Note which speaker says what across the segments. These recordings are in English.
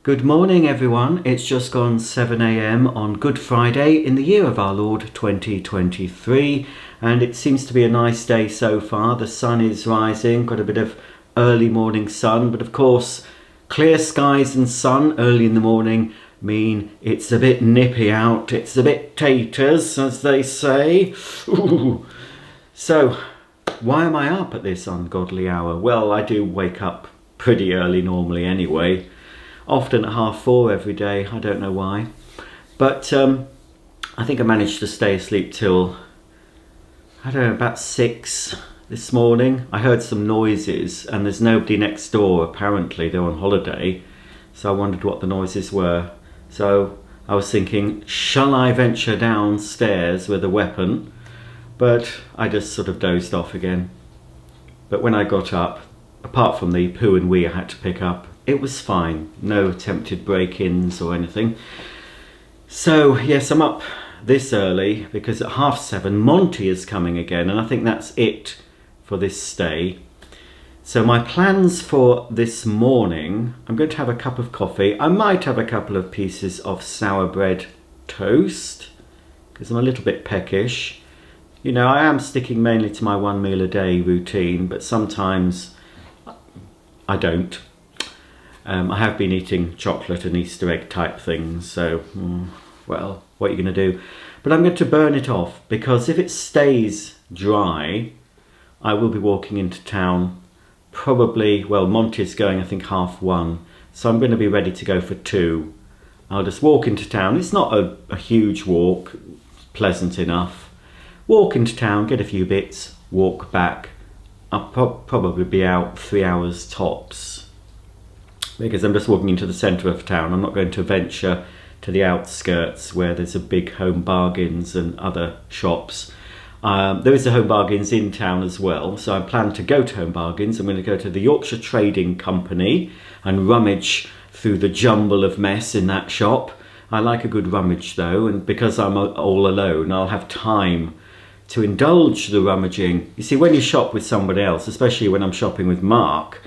Speaker 1: Good morning, everyone. It's just gone 7 a.m. on Good Friday in the year of our Lord 2023, and it seems to be a nice day so far. The sun is rising, got a bit of early morning sun, but of course, clear skies and sun early in the morning mean it's a bit nippy out. It's a bit taters, as they say. Ooh. So, why am I up at this ungodly hour? Well, I do wake up pretty early normally anyway. Often at 4:30 every day, I don't know why. But I think I managed to stay asleep till, I don't know, about 6 this morning. I heard some noises and there's nobody next door, apparently. They're on holiday. So I wondered what the noises were. So I was thinking, shall I venture downstairs with a weapon? But I just sort of dozed off again. But when I got up, apart from the poo and wee I had to pick up, it was fine. No attempted break-ins or anything. So yes, I'm up this early because at 7:30 Monty is coming again, and I think that's it for this stay. So my plans for this morning, I'm going to have a cup of coffee. I might have a couple of pieces of sour bread toast because I'm a little bit peckish. You know, I am sticking mainly to my 1 meal a day routine, but sometimes I don't. I have been eating chocolate and Easter egg type things, so, well, what are you going to do? But I'm going to burn it off, because if it stays dry, I will be walking into town probably, well, Monty's going, I think, 1:30, so I'm going to be ready to go for 2. I'll just walk into town. It's not a huge walk, pleasant enough. Walk into town, get a few bits, walk back. I'll probably be out 3 hours tops, because I'm just walking into the centre of town. I'm not going to venture to the outskirts where there's a big Home Bargains and other shops. There is a Home Bargains in town as well, so I plan to go to Home Bargains. I'm going to go to the Yorkshire Trading Company and rummage through the jumble of mess in that shop. I like a good rummage though, and because I'm all alone, I'll have time to indulge the rummaging. You see, when you shop with somebody else, especially when I'm shopping with Mark,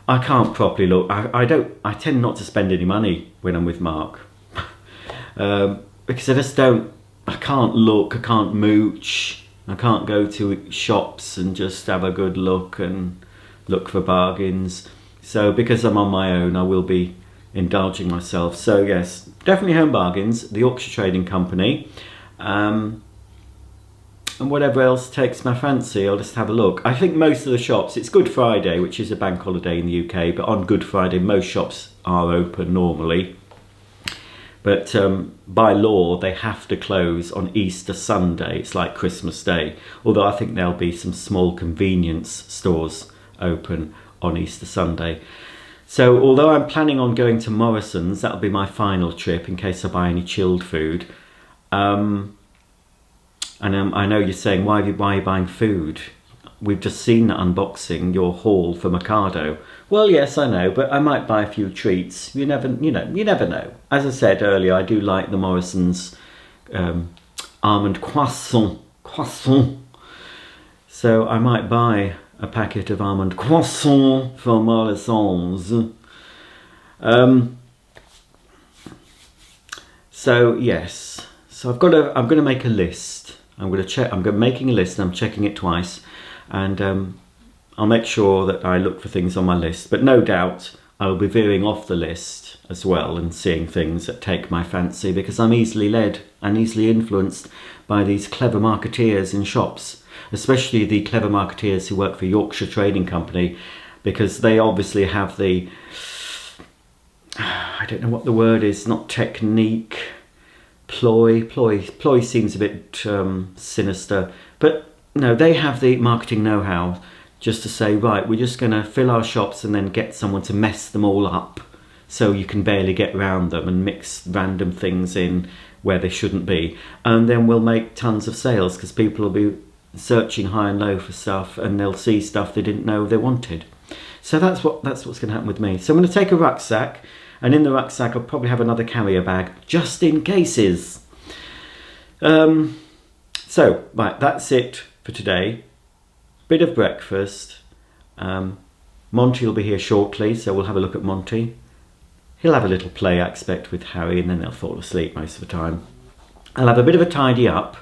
Speaker 1: I can't properly look. I tend not to spend any money when I'm with Mark. Because I just don't, I can't look, I can't mooch. I can't go to shops and just have a good look and look for bargains. So because I'm on my own, I will be indulging myself. So yes, definitely Home Bargains, the Yorkshire Trading Company. And whatever else takes my fancy, I'll just have a look. I think most of the shops, it's Good Friday, which is a bank holiday in the UK, but on Good Friday most shops are open normally. But by law, they have to close on Easter Sunday. It's like Christmas Day. Although I think there'll be some small convenience stores open on Easter Sunday. So although I'm planning on going to Morrison's, that'll be my final trip in case I buy any chilled food. And I know you're saying, why are you buying food? We've just seen the unboxing, your haul for Mercado. Well, yes, I know, but I might buy a few treats. You never know. As I said earlier, I do like the Morrison's almond croissant. So I might buy a packet of almond croissant from Morrison's. So yes, so I'm going to make a list. I'm making a list and I'm checking it twice, and I'll make sure that I look for things on my list, but no doubt I'll be veering off the list as well and seeing things that take my fancy, because I'm easily led and easily influenced by these clever marketeers in shops, especially the clever marketeers who work for Yorkshire Trading Company, because they obviously have the, I don't know what the word is, not technique, ploy seems a bit sinister, but no, they have the marketing know-how just to say, right, we're just going to fill our shops and then get someone to mess them all up so you can barely get round them and mix random things in where they shouldn't be, and then we'll make tons of sales because people will be searching high and low for stuff and they'll see stuff they didn't know they wanted. So that's what's going to happen with me. So I'm going to take a rucksack, and in the rucksack I'll probably have another carrier bag just in cases. So right, that's it for today. Bit of breakfast. Monty will be here shortly, so we'll have a look at Monty. He'll have a little play, I expect, with Harry, and then they'll fall asleep most of the time. I'll have a bit of a tidy up,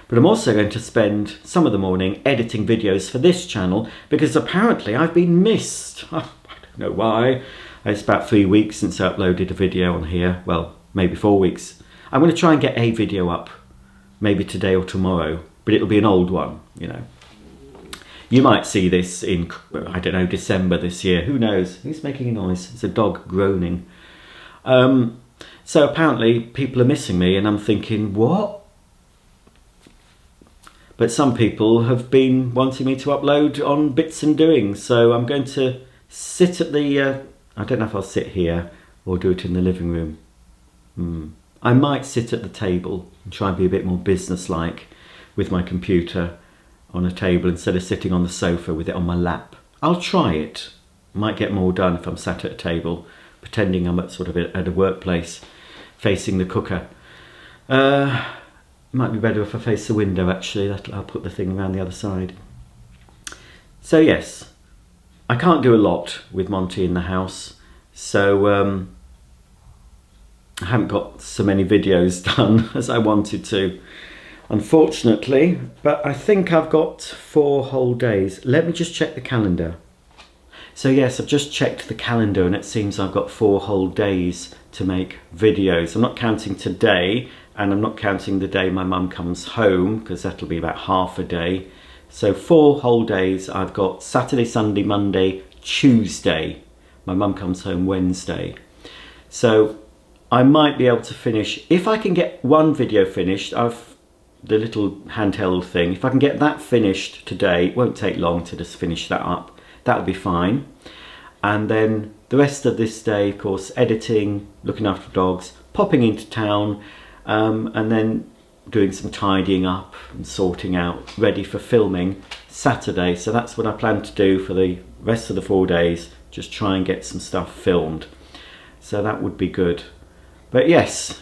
Speaker 1: but I'm also going to spend some of the morning editing videos for this channel because apparently I've been missed. I don't know why. It's about 3 weeks since I uploaded a video on here. Well, maybe 4 weeks. I'm going to try and get a video up, maybe today or tomorrow, but it'll be an old one, you know. You might see this in, I don't know, December this year. Who knows? Who's making a noise? It's a dog groaning. So apparently people are missing me, and I'm thinking, what? But some people have been wanting me to upload on Bits and Doings, so I'm going to sit at the, I don't know if I'll sit here or do it in the living room. I might sit at the table and try and be a bit more business-like with my computer on a table instead of sitting on the sofa with it on my lap. I'll try it. Might get more done if I'm sat at a table, pretending I'm at a workplace, facing the cooker. Might be better if I face the window, actually. I'll put the thing around the other side. So yes, I can't do a lot with Monty in the house, so I haven't got so many videos done as I wanted to, unfortunately, but I think I've got 4 whole days. Let me just check the calendar. So yes, I've just checked the calendar and it seems I've got 4 whole days to make videos. I'm not counting today, and I'm not counting the day my mum comes home, because that'll be about half a day. So 4 whole days. I've got Saturday, Sunday, Monday, Tuesday. My mum comes home Wednesday. So I might be able to finish, if I can get one video finished, the little handheld thing, if I can get that finished today, it won't take long to just finish that up. That'll be fine. And then the rest of this day, of course, editing, looking after dogs, popping into town, and then doing some tidying up and sorting out, ready for filming Saturday. So that's what I plan to do for the rest of the 4 days, just try and get some stuff filmed. So that would be good. But yes,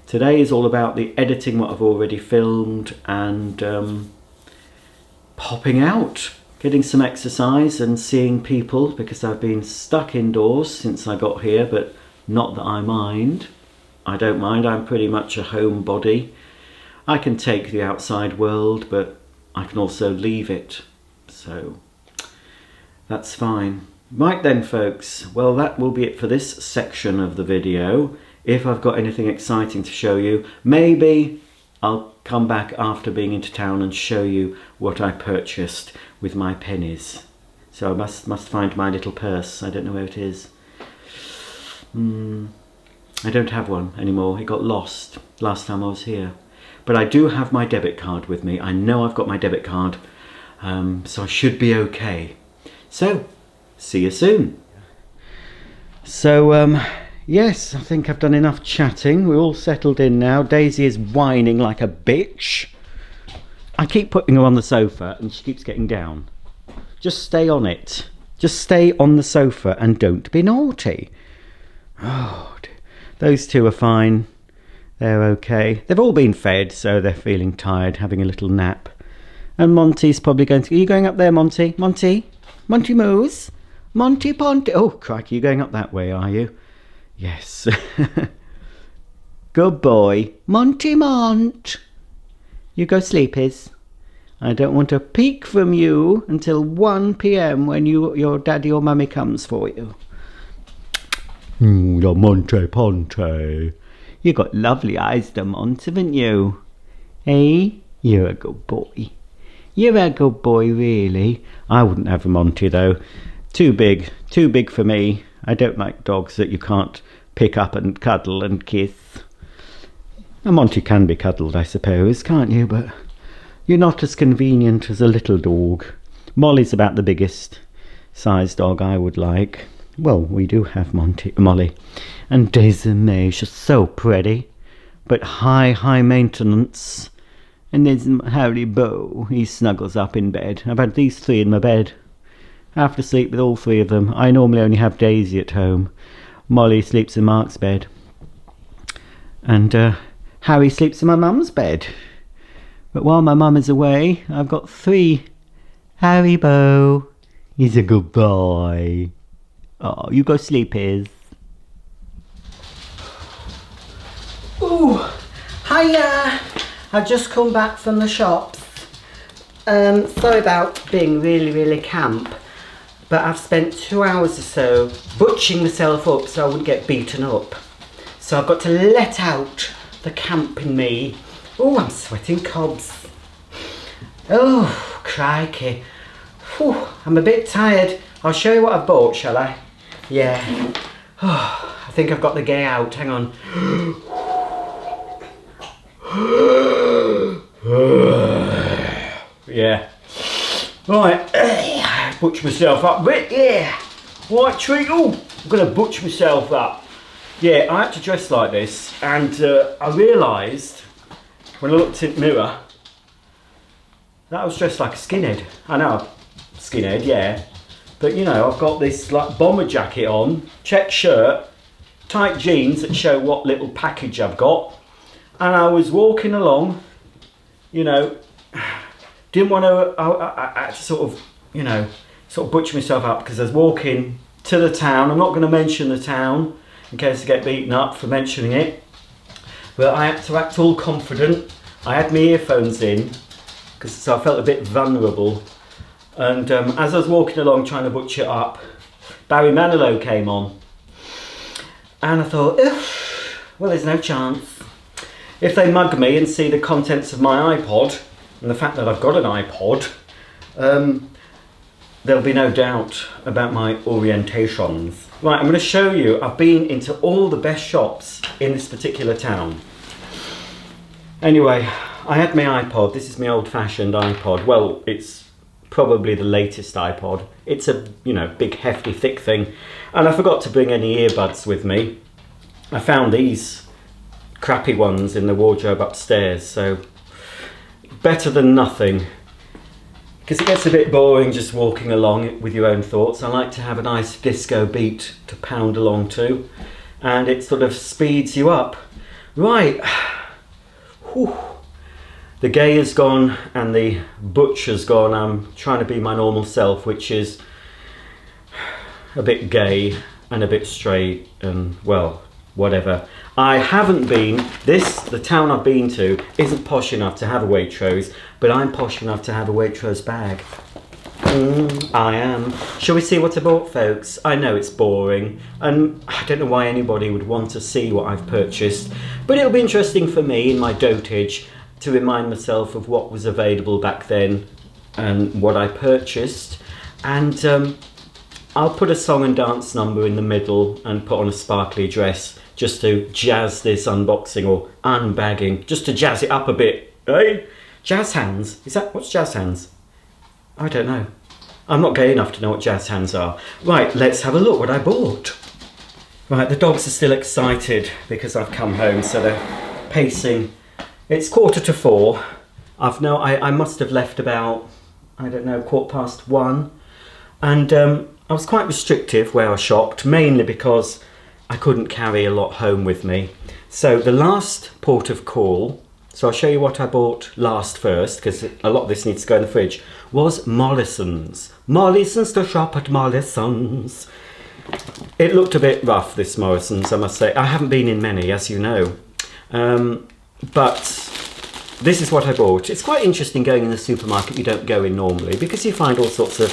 Speaker 1: today is all about the editing what I've already filmed and popping out, getting some exercise and seeing people, because I've been stuck indoors since I got here, but not that I mind. I don't mind, I'm pretty much a homebody. I can take the outside world, but I can also leave it, so that's fine. Right then folks, well that will be it for this section of the video. If I've got anything exciting to show you, maybe I'll come back after being into town and show you what I purchased with my pennies. So I must find my little purse. I don't know where it is. I don't have one anymore. It got lost last time I was here. But I do have my debit card with me. I know I've got my debit card, so I should be okay. So, see you soon. So, yes, I think I've done enough chatting. We're all settled in now. Daisy is whining like a bitch. I keep putting her on the sofa and she keeps getting down. Just stay on it. Just stay on the sofa and don't be naughty. Oh, dear. Those two are fine. They're okay. They've all been fed, so they're feeling tired, having a little nap. And Monty's probably going to... Are you going up there, Monty? Monty? Monty Moose? Monty Ponty? Oh, crikey, you're going up that way, are you? Yes. Good boy. Monty Mont. You go sleepies. I don't want a peek from you until 1 p.m. when your daddy or mummy comes for you. The Monty Ponty. You got lovely eyes, the Mont, haven't you? Hey, you're a good boy. You're a good boy, really. I wouldn't have a Monty, though. Too big for me. I don't like dogs that you can't pick up and cuddle and kiss. A Monty can be cuddled, I suppose, can't you? But you're not as convenient as a little dog. Molly's about the biggest size dog I would like. Well, we do have Molly. And Desiree, she's so pretty. But high maintenance. And there's Harry Bow. He snuggles up in bed. I've had these 3 in my bed. I have to sleep with all 3 of them. I normally only have Daisy at home. Molly sleeps in Mark's bed. And Harry sleeps in my mum's bed. But while my mum is away, I've got 3. Harry Bow. He's a good boy. Oh, you go sleepies.
Speaker 2: Hiya! I've just come back from the shops. Sorry about being really camp, but I've spent 2 hours or so butching myself up so I wouldn't get beaten up. So I've got to let out the camp in me. Oh, I'm sweating cobs. Oh, crikey. Whew, I'm a bit tired. I'll show you what I've bought, shall I? Yeah. Oh, I think I've got the gay out. Hang on. Yeah. Right. Butch myself up a bit. Yeah. Right, treat. Oh, I'm going to butch myself up. Yeah, I had to dress like this, and I realised when I looked in the mirror that I was dressed like a skinhead. I know, skinhead, yeah. But you know, I've got this like bomber jacket on, check shirt, tight jeans that show what little package I've got. And I was walking along, you know, didn't want to, I had to sort of, you know, sort of butch myself up because I was walking to the town. I'm not going to mention the town in case I get beaten up for mentioning it. But I had to act all confident. I had my earphones in, so I felt a bit vulnerable. And as I was walking along trying to butch it up, Barry Manilow came on. And I thought, well, there's no chance. If they mug me and see the contents of my iPod, and the fact that I've got an iPod, there'll be no doubt about my orientations. Right, I'm going to show you, I've been into all the best shops in this particular town. Anyway, I had my iPod. This is my old-fashioned iPod. Well, it's probably the latest iPod. It's a, you know, big, hefty, thick thing. And I forgot to bring any earbuds with me. I found these crappy ones in the wardrobe upstairs, so better than nothing. Because it gets a bit boring just walking along with your own thoughts. I like to have a nice disco beat to pound along to, and it sort of speeds you up. Right. Whew. The gay is gone and the butch has gone. I'm trying to be my normal self, which is a bit gay and a bit straight and, well, whatever. I haven't been, the town I've been to isn't posh enough to have a Waitrose, but I'm posh enough to have a Waitrose bag. I am. Shall we see what I bought, folks? I know it's boring, and I don't know why anybody would want to see what I've purchased, but it'll be interesting for me in my dotage to remind myself of what was available back then and what I purchased. And I'll put a song and dance number in the middle and put on a sparkly dress just to jazz this unboxing or unbagging, just to jazz it up a bit. Hey? Jazz hands? What's jazz hands? I don't know. I'm not gay enough to know what jazz hands are. Right, let's have a look what I bought. Right, the dogs are still excited because I've come home, so they're pacing. It's 4:45. I must have left about, I don't know, 1:15. And I was quite restrictive where I shopped, mainly because I couldn't carry a lot home with me. So the last port of call, so I'll show you what I bought last first, because a lot of this needs to go in the fridge, was Morrison's. Morrison's, to shop at Morrison's. It looked a bit rough, this Morrison's, I must say. I haven't been in many, as you know. But this is what I bought. It's quite interesting going in the supermarket you don't go in normally, because you find all sorts of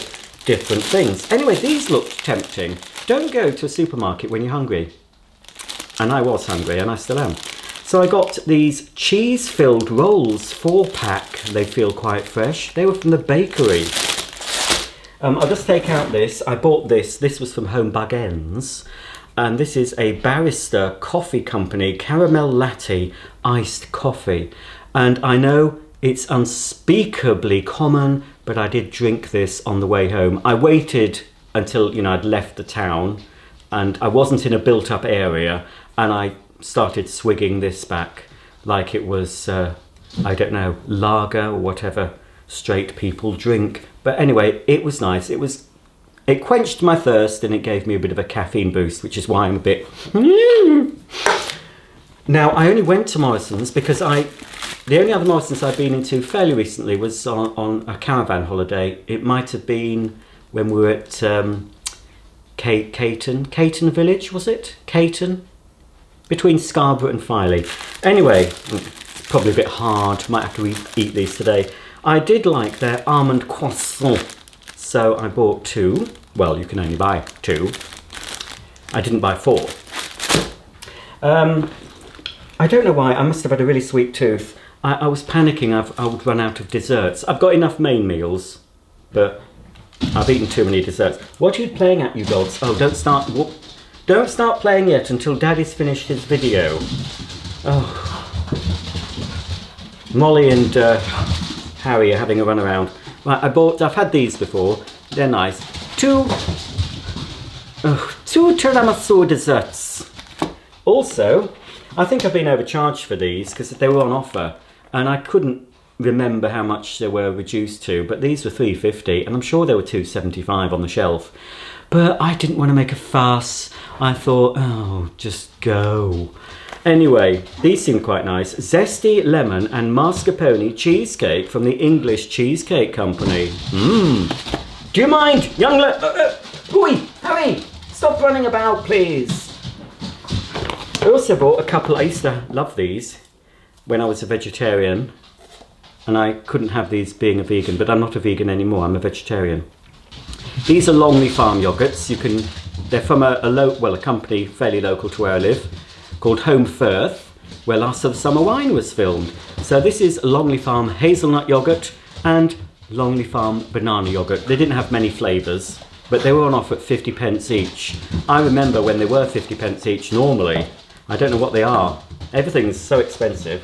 Speaker 2: different things. Anyway, these look tempting. Don't go to a supermarket when you're hungry. And I was hungry, and I still am. So I got these cheese-filled rolls, 4-pack. They feel quite fresh. They were from the bakery. I'll just take out this. I bought this. This was from Home Bargains. And this is a Barrister Coffee Company caramel latte iced coffee. And I know it's unspeakably common, but I did drink this on the way home. I waited until, you know, I'd left the town and I wasn't in a built-up area, and I started swigging this back like it was, I don't know, lager or whatever straight people drink. But anyway, it was nice. It quenched my thirst and it gave me a bit of a caffeine boost, which is why I'm a bit... Now, I only went to Morrison's because the only other Morrison's I've been into fairly recently was on a caravan holiday. It might have been when we were at Caton Village, was it? Caton? Between Scarborough and Filey. Anyway, probably a bit hard. Might have to eat these today. I did like their almond croissant, so I bought 2. Well, you can only buy 2. I didn't buy 4. I don't know why. I must have had a really sweet tooth. I was panicking I would run out of desserts. I've got enough main meals, but I've eaten too many desserts. What are you playing at, you dogs? Oh, don't start playing yet until Daddy's finished his video. Oh. Molly and Harry are having a run around. Right, I've had these before. They're nice. 2 tiramisu desserts. Also, I think I've been overcharged for these because they were on offer and I couldn't remember how much they were reduced to, but these were $3.50 and I'm sure they were $2.75 on the shelf. But I didn't want to make a fuss. I thought, oh, just go. Anyway, these seem quite nice. Zesty lemon and mascarpone cheesecake from the English Cheesecake Company. Mmm. Do you mind, young Louis, Harry, stop running about, please. I also bought a couple. I used to love these when I was a vegetarian, and I couldn't have these being a vegan, but I'm not a vegan anymore, I'm a vegetarian. These are Longley Farm yogurts. They're from a company fairly local to where I live, called Home Firth, where Last of the Summer Wine was filmed. So this is Longley Farm hazelnut yogurt and Longley Farm banana yogurt. They didn't have many flavours, but they were on offer at 50p each. I remember when they were 50p each normally. I don't know what they are. Everything's so expensive.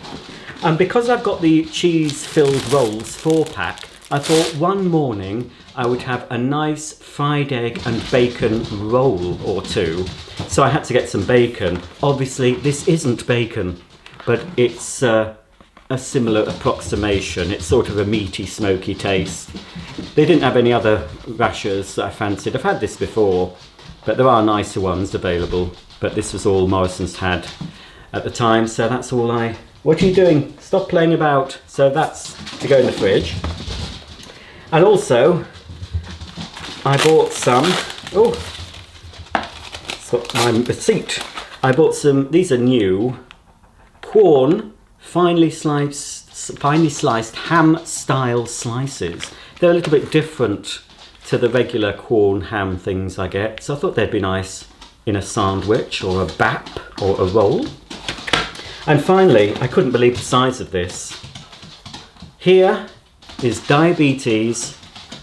Speaker 2: And because I've got the cheese-filled rolls 4-pack, I thought one morning I would have a nice fried egg and bacon roll or 2. So I had to get some bacon. Obviously, this isn't bacon, but it's a similar approximation. It's sort of a meaty, smoky taste. They didn't have any other rashers that I fancied. I've had this before, but there are nicer ones available. But this was all Morrison's had at the time, so that's all What are you doing? Stop playing about. So that's to go in the fridge. And also, I bought some, it's got my receipt. I bought some, these are new, Quorn finely sliced ham style slices. They're a little bit different to the regular Quorn ham things I get, so I thought they'd be nice in a sandwich or a bap or a roll. And finally, I couldn't believe the size of this. Here is diabetes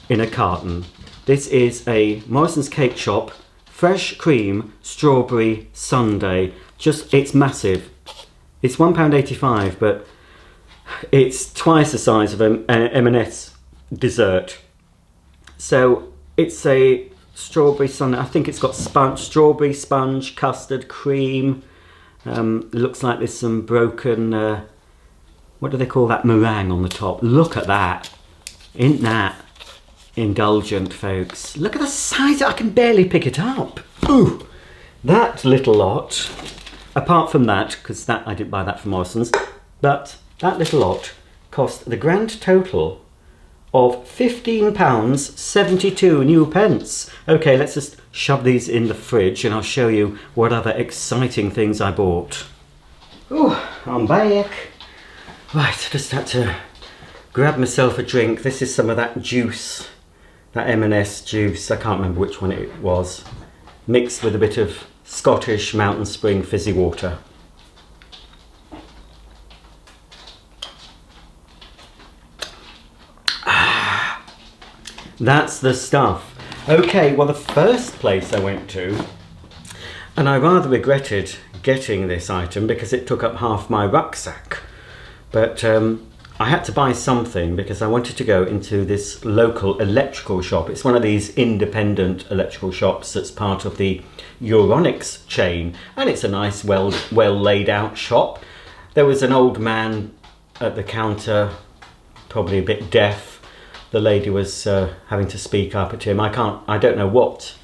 Speaker 2: in a carton. This is a Morrison's Cake Shop fresh cream strawberry sundae. It's massive. It's £1.85, but it's twice the size of an M&S dessert. So it's a strawberry sundae. I think it's got strawberry sponge, custard, cream. Looks like there's some broken, what do they call that, meringue on the top. Look at that. Isn't that indulgent, folks? Look at the size. I can barely pick it up. Ooh, that little lot, apart from that, because that I didn't buy that from Morrison's, but that little lot cost the grand total of £15.72 new pence. Okay, let's just shove these in the fridge and I'll show you what other exciting things I bought. Oh, I'm back. Right, I just had to grab myself a drink. This is some of that juice, that M&S juice. I can't remember which one it was. Mixed with a bit of Scottish Mountain Spring fizzy water. That's the stuff. Okay, well the first place I went to, and I rather regretted getting this item because it took up half my rucksack, but I had to buy something because I wanted to go into this local electrical shop. It's one of these independent electrical shops that's part of the Euronics chain, and it's a nice, well laid out shop. There was an old man at the counter, probably a bit deaf. The lady was having to speak up at him. I don't know what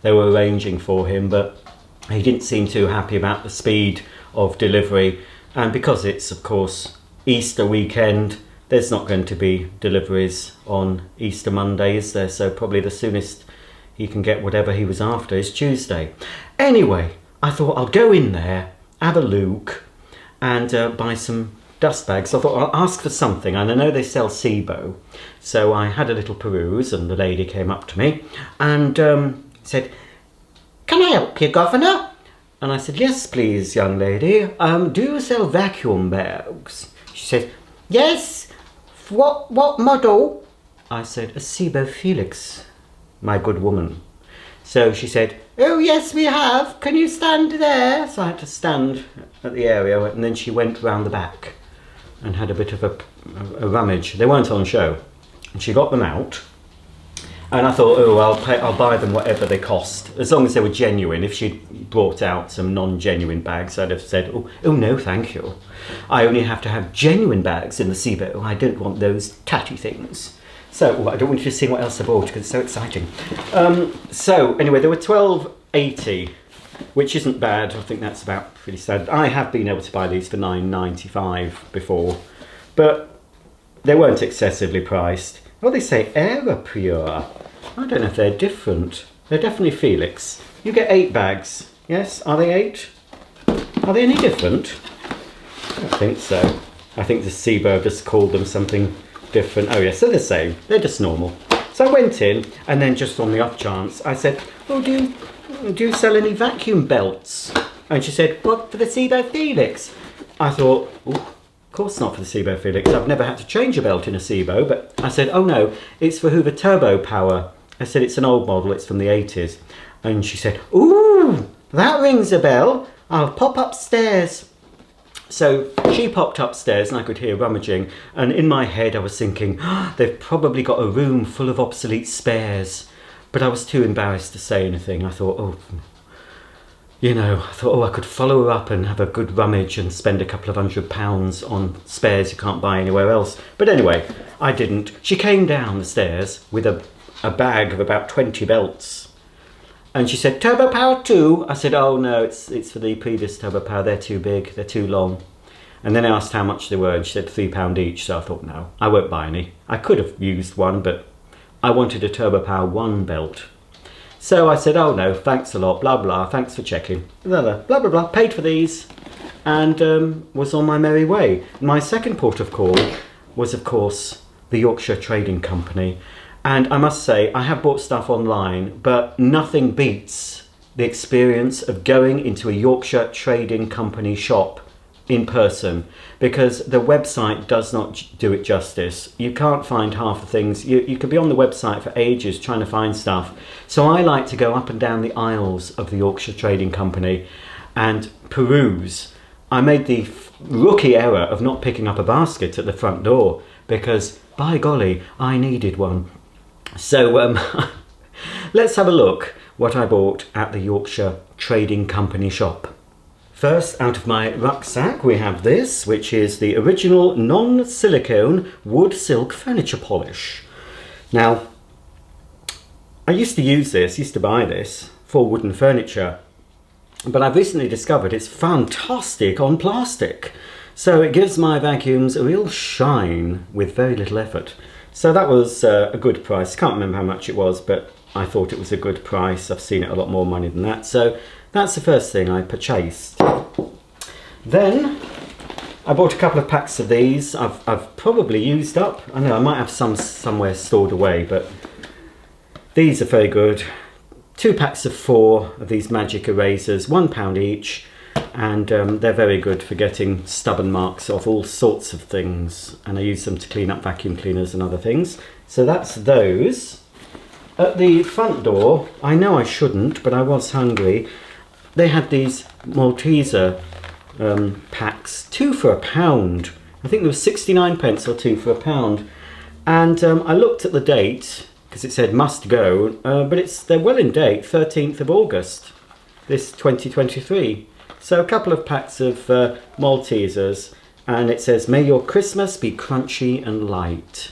Speaker 2: they were arranging for him, but he didn't seem too happy about the speed of delivery. And because it's, of course, Easter weekend, there's not going to be deliveries on Easter Monday, is there? So probably the soonest he can get whatever he was after is Tuesday. Anyway, I thought I'll go in there, have a look, and buy some dust bag. So I thought I'll ask for something, and I know they sell SIBO. So I had a little peruse, and the lady came up to me and said, "Can I help you, Governor?" And I said, "Yes, please, young lady. Do you sell vacuum bags?" She said, "Yes. What model?" I said, "A SIBO Felix, my good woman." So she said, "Oh yes, we have. Can you stand there?" So I had to stand at the area, and then she went round the back and had a bit of a rummage. They weren't on show. And she got them out. And I thought, oh, I'll buy them whatever they cost, as long as they were genuine. If she'd brought out some non-genuine bags, I'd have said, oh no, thank you. I only have to have genuine bags in the SIBO. I don't want those tatty things. So, I don't want you to see what else I bought because it's so exciting. So, anyway, they were $12.80, which isn't bad. I think that's about pretty standard. I have been able to buy these for $9.95 before, but they weren't excessively priced. Well, they say Aerapure. I don't know if they're different. They're definitely Felix. You get 8 bags. Yes? Are they 8? Are they any different? I don't think so. I think the SIBO just called them something different. Oh yes, they're the same. They're just normal. So I went in, and then just on the off chance, I said, "Oh, do you sell any vacuum belts?" And she said, "What, for the SIBO Felix?" I thought, oh, of course not for the SIBO Felix. I've never had to change a belt in a SIBO, but I said, "Oh no, it's for Hoover Turbo Power." I said, "It's an old model, it's from the 80s. And she said, "Ooh, that rings a bell. I'll pop upstairs." So she popped upstairs and I could hear rummaging, and in my head I was thinking, they've probably got a room full of obsolete spares. But I was too embarrassed to say anything. I thought, I could follow her up and have a good rummage and spend a couple of £100 on spares you can't buy anywhere else. But anyway, I didn't. She came down the stairs with a bag of about 20 belts. And she said, "Turbo Power 2? I said, "Oh no, it's for the previous Turbo Power. They're too big, they're too long." And then I asked how much they were, and she said £3 each. So I thought, no, I won't buy any. I could have used one, but I wanted a Turbo Power 1 belt. So I said, "Oh no, thanks a lot, blah blah, thanks for checking, blah blah blah blah, blah. Paid for these, and was on my merry way." My second port of call was, of course, the Yorkshire Trading Company. And I must say, I have bought stuff online, but nothing beats the experience of going into a Yorkshire Trading Company shop in person, because the website does not do it justice. You can't find half the things. You could be on the website for ages trying to find stuff. So I like to go up and down the aisles of the Yorkshire Trading Company and peruse. I made the rookie error of not picking up a basket at the front door because, by golly, I needed one. So let's have a look what I bought at the Yorkshire Trading Company shop. First, out of my rucksack, we have this, which is the original non-silicone wood silk furniture polish. Now, I used to buy this for wooden furniture, but I've recently discovered it's fantastic on plastic. So it gives my vacuums a real shine with very little effort. So that was a good price. Can't remember how much it was, but I thought it was a good price. I've seen it a lot more money than that. So that's the first thing I purchased. Then I bought a couple of packs of these. I've probably used up. I know I might have some somewhere stored away, but these are very good. 2 packs of 4 of these magic erasers, £1 each. And they're very good for getting stubborn marks off all sorts of things, and I use them to clean up vacuum cleaners and other things. So that's those. At the front door, I know I shouldn't, but I was hungry. They had these Malteser packs, 2 for £1. I think there was 69 pence or 2 for £1. And I looked at the date because it said must go, but they're well in date, 13th of August, this 2023. So a couple of packs of Maltesers, and it says, "May your Christmas be crunchy and light."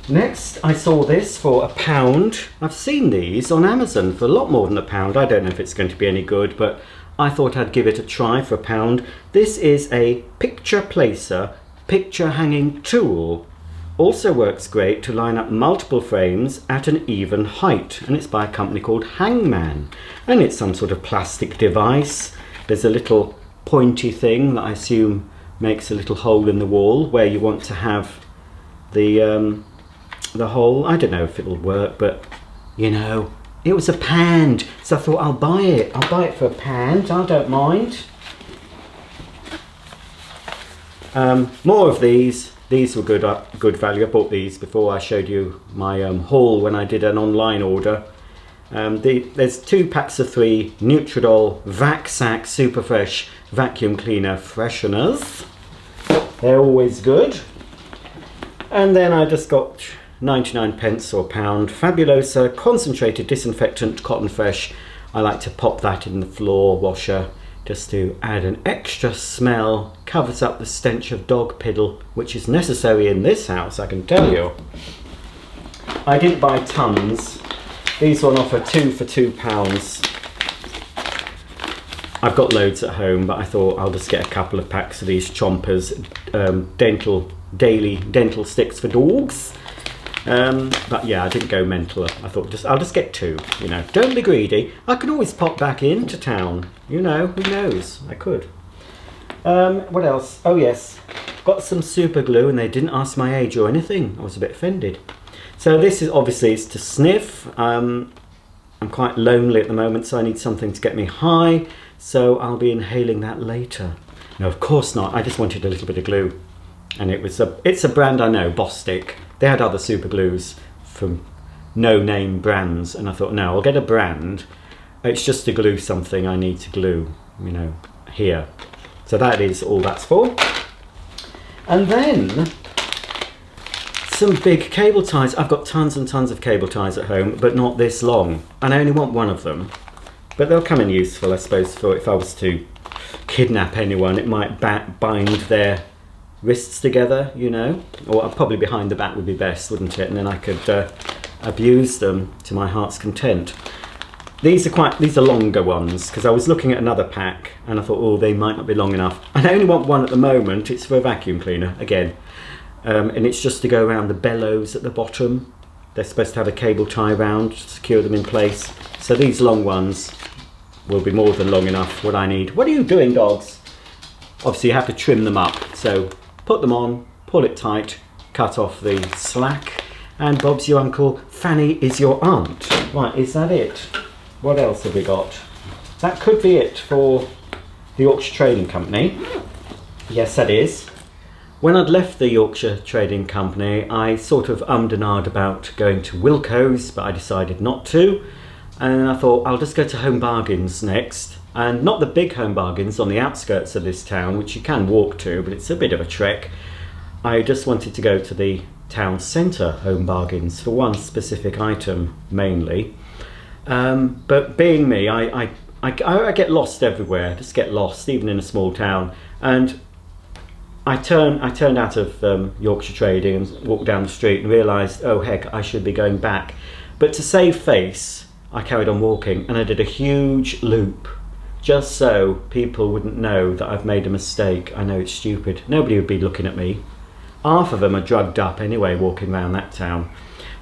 Speaker 2: Next, I saw this for £1. I've seen these on Amazon for a lot more than £1. I don't know if it's going to be any good, but I thought I'd give it a try for £1. This is a picture placer, picture hanging tool. Also works great to line up multiple frames at an even height, and it's by a company called Hangman, and it's some sort of plastic device. There's a little pointy thing that I assume makes a little hole in the wall where you want to have the hole. I don't know if it'll work, but you know, it was a pound, so I thought I'll buy it. I'll buy it for £1. I don't mind. More of these. These were good value. I bought these before I showed you my haul when I did an online order. There's 2 packs of 3 Nutridol Vac-Sac Super Fresh Vacuum Cleaner Fresheners. They're always good. And then I just got 99 pence or £1 Fabulosa Concentrated Disinfectant Cotton Fresh. I like to pop that in the floor washer just to add an extra smell. Covers up the stench of dog piddle, which is necessary in this house, I can tell you. I didn't buy tons. These were on offer 2 for £2. I've got loads at home, but I thought I'll just get a couple of packs of these Chompers daily dental sticks for dogs. But yeah, I didn't go mental. I thought I'll just get 2, you know. Don't be greedy. I can always pop back into town, you know, who knows? I could. What else? Oh yes, got some super glue, and they didn't ask my age or anything. I was a bit offended. So this is obviously it's to sniff. I'm quite lonely at the moment, so I need something to get me high. So I'll be inhaling that later. No, of course not. I just wanted a little bit of glue, and it's a brand I know, Bostik. They had other super glues from no-name brands, and I thought, no, I'll get a brand. It's just to glue something I need to glue, you know, here. So that is all that's for. And then some big cable ties. I've got tons and tons of cable ties at home, but not this long. And I only want one of them. But they'll come in useful, I suppose, for if I was to kidnap anyone. It might bind their wrists together, you know, or probably behind the back would be best, wouldn't it? And then I could abuse them to my heart's content. These are longer ones, because I was looking at another pack and I thought, oh, they might not be long enough. And I only want one at the moment. It's for a vacuum cleaner again, and it's just to go around the bellows at the bottom. They're supposed to have a cable tie round to secure them in place. So these long ones will be more than long enough. What I need. What are you doing, dogs? Obviously, you have to trim them up. So put them on, pull it tight, cut off the slack, and Bob's your uncle, Fanny is your aunt. Right, is that it? What else have we got? That could be it for the Yorkshire Trading Company. Yes, that is. When I'd left the Yorkshire Trading Company, I sort of ummed and ahed about going to Wilko's, but I decided not to. And I thought, I'll just go to Home Bargains next. And not the big Home Bargains on the outskirts of this town, which you can walk to, but it's a bit of a trek. I just wanted to go to the town centre Home Bargains for one specific item, mainly. But being me, I get lost everywhere. Just get lost, even in a small town. And I turned out of Yorkshire Trading and walked down the street and realised, oh heck, I should be going back. But to save face, I carried on walking, and I did a huge loop, just so people wouldn't know that I've made a mistake. I know it's stupid. Nobody would be looking at me. Half of them are drugged up anyway, walking around that town.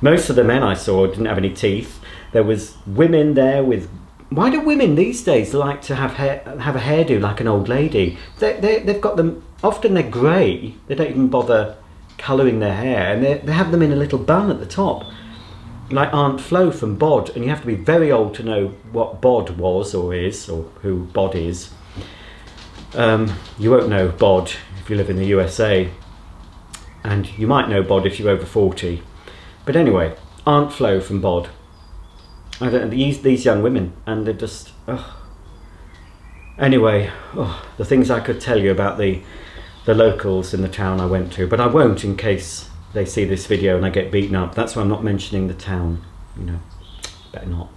Speaker 2: Most of the men I saw didn't have any teeth. There was women there with... Why do women these days like to have a hairdo like an old lady? They've got them... Often they're grey. They don't even bother colouring their hair. And they have them in a little bun at the top. Like Aunt Flo from Bod. And you have to be very old to know what Bod was or is, or who Bod is. You won't know Bod if you live in the USA. And you might know Bod if you're over 40. But anyway, Aunt Flo from Bod. I don't know, these young women, and they're just... Anyway, the things I could tell you about the locals in the town I went to, but I won't in case they see this video and I get beaten up. That's why I'm not mentioning the town, you know. Better not.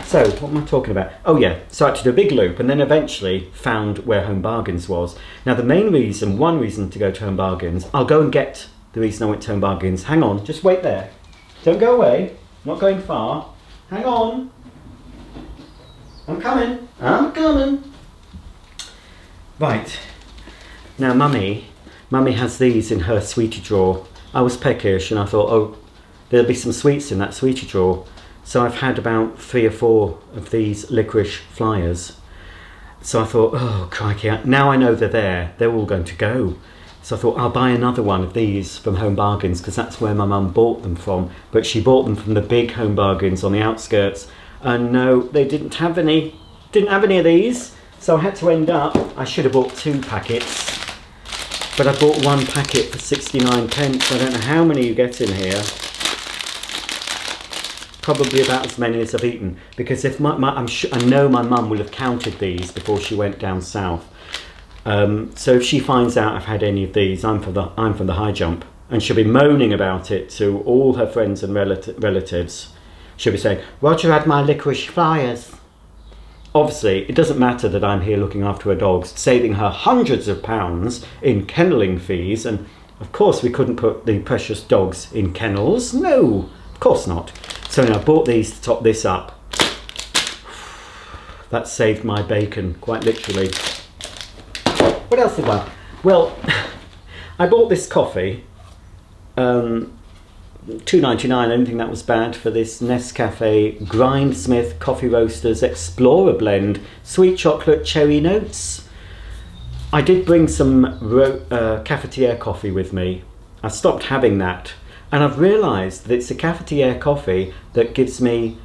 Speaker 2: So, what am I talking about? Oh yeah, so I had to do a big loop and then eventually found where Home Bargains was. Now the main reason, one reason to go to Home Bargains, I'll go and get the reason I went to Home Bargains. Hang on, just wait there. Don't go away, not going far. Hang on. I'm coming. Right. Now Mummy has these in her sweetie drawer. I was peckish and I thought, oh, there'll be some sweets in that sweetie drawer. So I've had about 3 or 4 of these licorice flyers. So I thought, oh crikey, now I know they're there, they're all going to go. So I thought I'll buy another one of these from Home Bargains, because that's where my mum bought them from. But she bought them from the big Home Bargains on the outskirts. And no, they didn't have any of these. So I had to end up, I should have bought 2 packets. But I bought 1 packet for 69 pence. I don't know how many you get in here. Probably about as many as I've eaten, because if I know my mum will have counted these before she went down south. So if she finds out I've had any of these, I'm from the high jump, and she'll be moaning about it to all her friends and relatives. She'll be saying, "Roger had my licorice flyers." Obviously, it doesn't matter that I'm here looking after her dogs, saving her hundreds of pounds in kennelling fees, and of course we couldn't put the precious dogs in kennels. No, of course not. So I bought these to top this up. That saved my bacon, quite literally. What else did I buy? Well, I bought this coffee, $2.99. I didn't think that was bad for this Nescafe Grindsmith Coffee Roasters Explorer Blend, sweet chocolate cherry notes. I did bring some cafetiere coffee with me. I stopped having that. And I've realised that it's a cafetiere coffee that gives me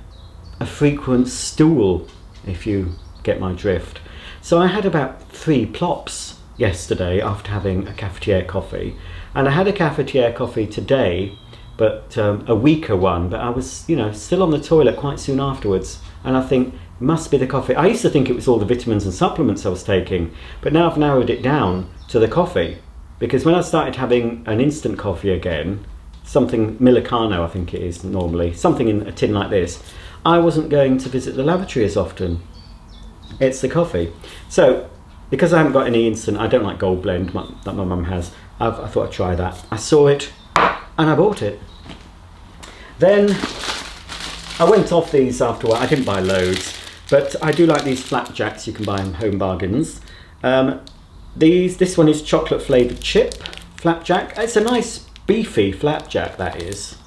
Speaker 2: a frequent stool, if you get my drift. So I had about 3 plops yesterday after having a cafetiere coffee. And I had a cafetiere coffee today, but a weaker one. But I was, still on the toilet quite soon afterwards. And I think, it must be the coffee. I used to think it was all the vitamins and supplements I was taking. But now I've narrowed it down to the coffee. Because when I started having an instant coffee again, something Millicano I think it is normally, something in a tin like this, I wasn't going to visit the lavatory as often. It's the coffee. So, because I haven't got any instant, I don't like Gold Blend that my mum has, I thought I'd try that. I saw it and I bought it. Then I went off these after a while. I didn't buy loads, but I do like these flapjacks you can buy in Home Bargains. This one is chocolate flavoured chip flapjack. It's a nice beefy flapjack, that is,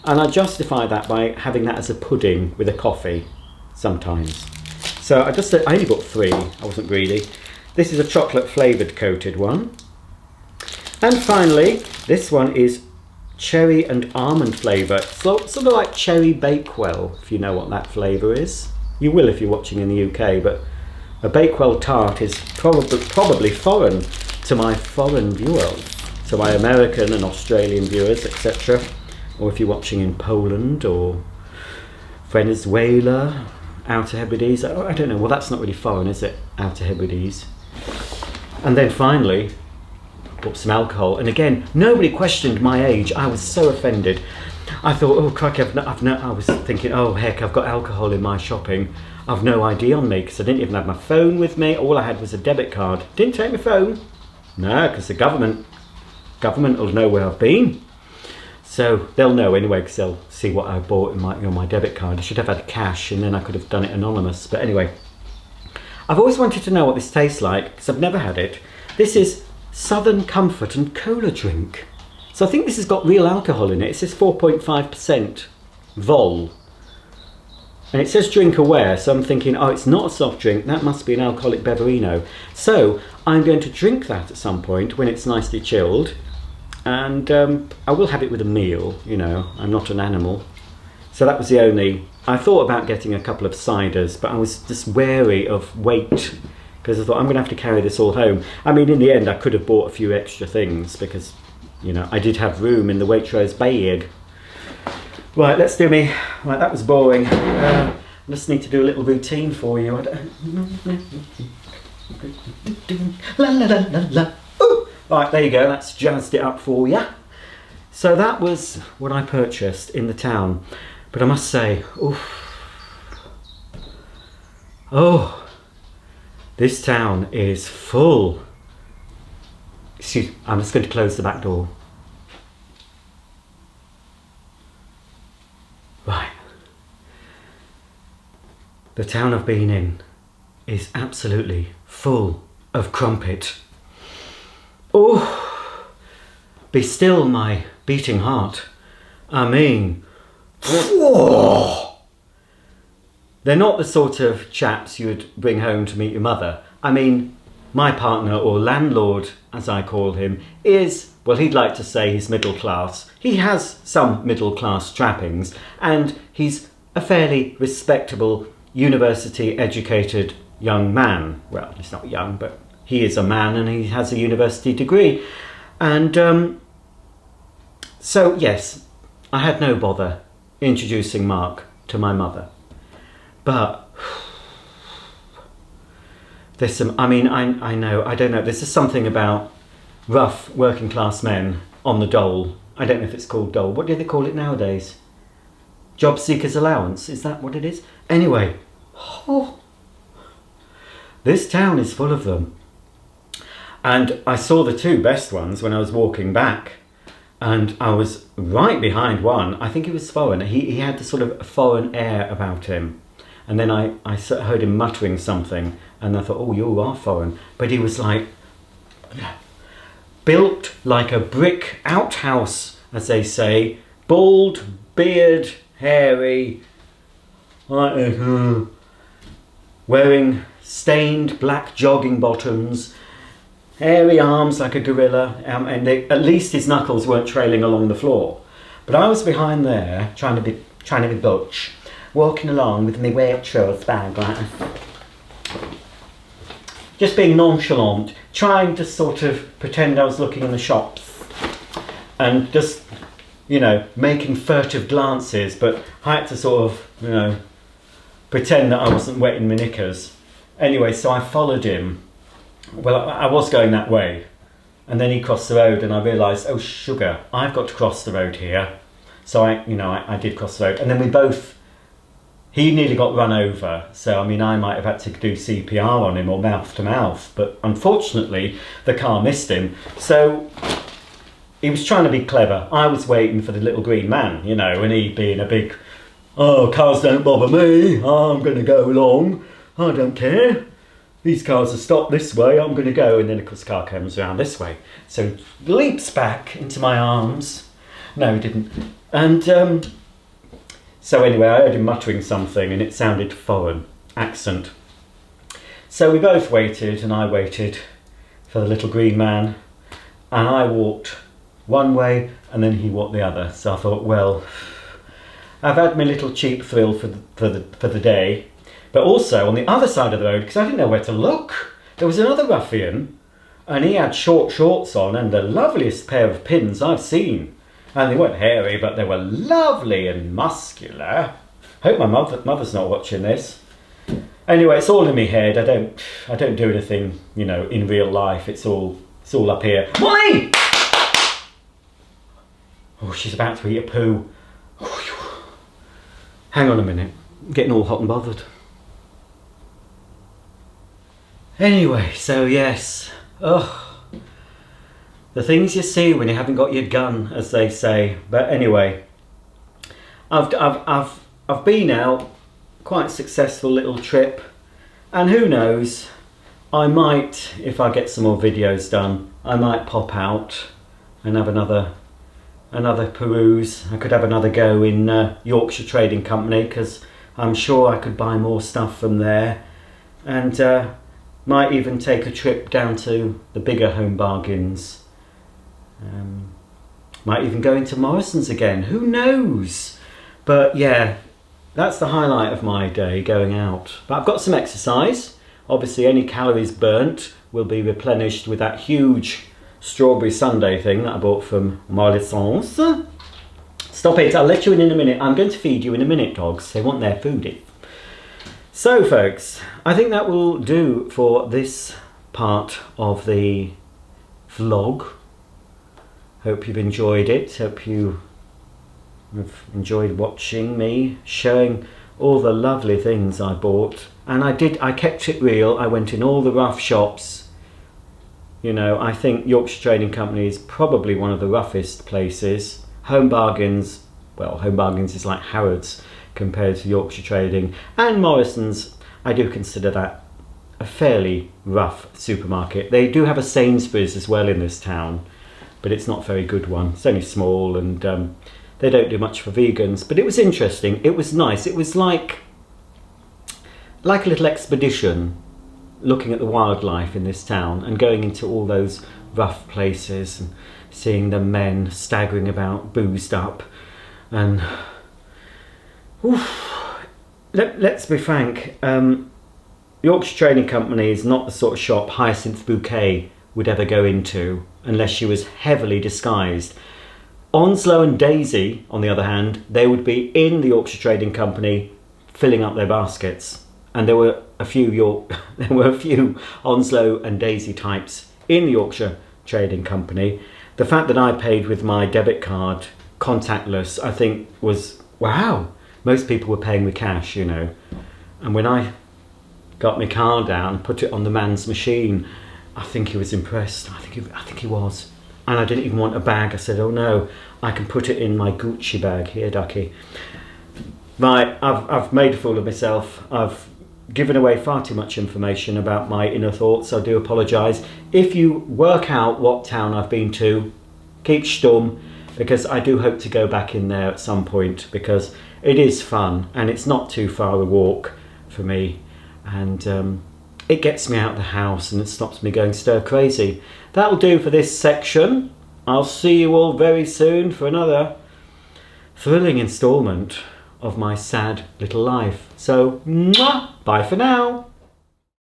Speaker 2: and I justify that by having that as a pudding with a coffee sometimes. So I only bought 3, I wasn't greedy. This is a chocolate flavoured coated one, and finally this one is cherry and almond flavour, sort of like cherry Bakewell, if you know what that flavour is. You will if you're watching in the UK, but a Bakewell tart is probably foreign to my foreign viewers. To my American and Australian viewers, etc. Or if you're watching in Poland or Venezuela, Outer Hebrides, I don't know, well that's not really foreign, is it? Outer Hebrides. And then finally, bought some alcohol, and again, nobody questioned my age. I was so offended. I thought, oh crikey, I was thinking, oh heck, I've got alcohol in my shopping. I've no ID on me, because I didn't even have my phone with me. All I had was a debit card. Didn't take my phone. No, because the government will know where I've been. So they'll know anyway, because they'll see what I bought in my debit card. I should have had cash, and then I could have done it anonymous. But anyway, I've always wanted to know what this tastes like, because I've never had it. This is Southern Comfort and Cola Drink. So I think this has got real alcohol in it. It says 4.5% vol. And it says drink aware, so I'm thinking, oh, it's not a soft drink, that must be an alcoholic beverino. So I'm going to drink that at some point when it's nicely chilled. And I will have it with a meal, I'm not an animal. So that was the only... I thought about getting a couple of ciders, but I was just wary of weight, because I thought I'm going to have to carry this all home. I mean, in the end, I could have bought a few extra things, because, I did have room in the Waitrose bag. Right, let's do me... Right, that was boring. I just need to do a little routine for you. La la la la la. Ooh. Right, there you go, that's jazzed it up for you. So that was what I purchased in the town. But I must say, this town is full. Excuse me, I'm just going to close the back door. Right. The town I've been in is absolutely full of crumpet. Oh, be still my beating heart. I mean, they're not the sort of chaps you'd bring home to meet your mother.
Speaker 1: I mean, my partner, or landlord as I call him, is, well, he'd like to say he's middle class. He has some middle class trappings, and he's a fairly respectable, university educated young man. Well, he's not young, but he is a man and he has a university degree. And so, yes, I had no bother introducing Mark to my mother. But there's some, I mean, I know, I don't know, there's just something about rough working class men on the dole. I don't know if it's called dole. What do they call it nowadays? Job seekers allowance, is that what it is? Anyway, this town is full of them. And I saw the two best ones when I was walking back. And I was right behind one. I think he was foreign. He had the sort of foreign air about him. And then I heard him muttering something. And I thought, oh, you are foreign. But he was like, built like a brick outhouse, as they say. Bald, beard, hairy. Wearing stained black jogging bottoms. Hairy arms like a gorilla, and at least his knuckles weren't trailing along the floor. But I was behind there, trying to be butch, walking along with my Waitrose bag like that. Just being nonchalant, trying to sort of pretend I was looking in the shops, and just, you know, making furtive glances, but I had to sort of, you know, pretend that I wasn't wetting my knickers. Anyway, so I followed him. Well, I was going that way, and then he crossed the road, and I realised, oh sugar, I've got to cross the road here. So I did cross the road, and then he nearly got run over. So I mean, I might have had to do CPR on him or mouth to mouth, but unfortunately the car missed him. So he was trying to be clever. I was waiting for the little green man, you know, and he being a big, oh, cars don't bother me, I'm going to go along, I don't care. These cars are stopped this way, I'm going to go. And then of course the car comes around this way. So he leaps back into my arms. No, he didn't. And so anyway, I heard him muttering something and it sounded foreign accent. So we both waited, and I waited for the little green man. And I walked one way and then he walked the other. So I thought, well, I've had my little cheap thrill for the day. But also, on the other side of the road, because I didn't know where to look, there was another ruffian, and he had short shorts on and the loveliest pair of pins I've seen. And they weren't hairy, but they were lovely and muscular. Hope my mother's not watching this. Anyway, it's all in my head. I don't do anything, you know, in real life. It's all up here. Molly! Oh, she's about to eat a poo. Hang on a minute. I'm getting all hot and bothered. Anyway, so yes, the things you see when you haven't got your gun, as they say. But anyway, I've been out, quite a successful little trip, and who knows, I might, if I get some more videos done, I might pop out and have another peruse. I could have another go in Yorkshire Trading Company, because I'm sure I could buy more stuff from there, and might even take a trip down to the bigger Home Bargains. Might even go into Morrison's again, who knows? But yeah, that's the highlight of my day, going out. But I've got some exercise. Obviously any calories burnt will be replenished with that huge strawberry sundae thing that I bought from Morrison's. Stop it, I'll let you in a minute. I'm going to feed you in a minute, dogs. They want their food. So folks, I think that will do for this part of the vlog. Hope you've enjoyed it. Hope you have enjoyed watching me showing all the lovely things I bought. And I kept it real. I went in all the rough shops. You know, I think Yorkshire Trading Company is probably one of the roughest places. Home Bargains, well, Home Bargains is like Harrods compared to Yorkshire Trading, and Morrison's, I do consider that a fairly rough supermarket. They do have a Sainsbury's as well in this town, but it's not a very good one. It's only small, and they don't do much for vegans. But it was interesting. It was nice. It was like a little expedition.
Speaker 2: looking at the wildlife in this town and going into all those rough places and seeing the men staggering about boozed up. And let's be frank, Yorkshire Trading Company is not the sort of shop Hyacinth Bouquet would ever go into unless she was heavily disguised. Onslow and Daisy, on the other hand, they would be in the Yorkshire Trading Company filling up their baskets. And there were a few Onslow and Daisy types in the Yorkshire Trading Company. The fact that I paid with my debit card, contactless, I think was, wow. Most people were paying with cash, you know. And when I got my card down, put it on the man's machine, I think he was impressed. I think he was. And I didn't even want a bag. I said, oh no, I can put it in my Gucci bag. Here, Ducky. Right, I've made a fool of myself. I've given away far too much information about my inner thoughts. I do apologise. If you work out what town I've been to, keep stum, because I do hope to go back in there at some point, because it is fun and it's not too far a walk for me, and it gets me out of the house and it stops me going stir crazy. That'll do for this section. I'll see you all very soon for another thrilling instalment of my sad little life. So, mwah, bye for now.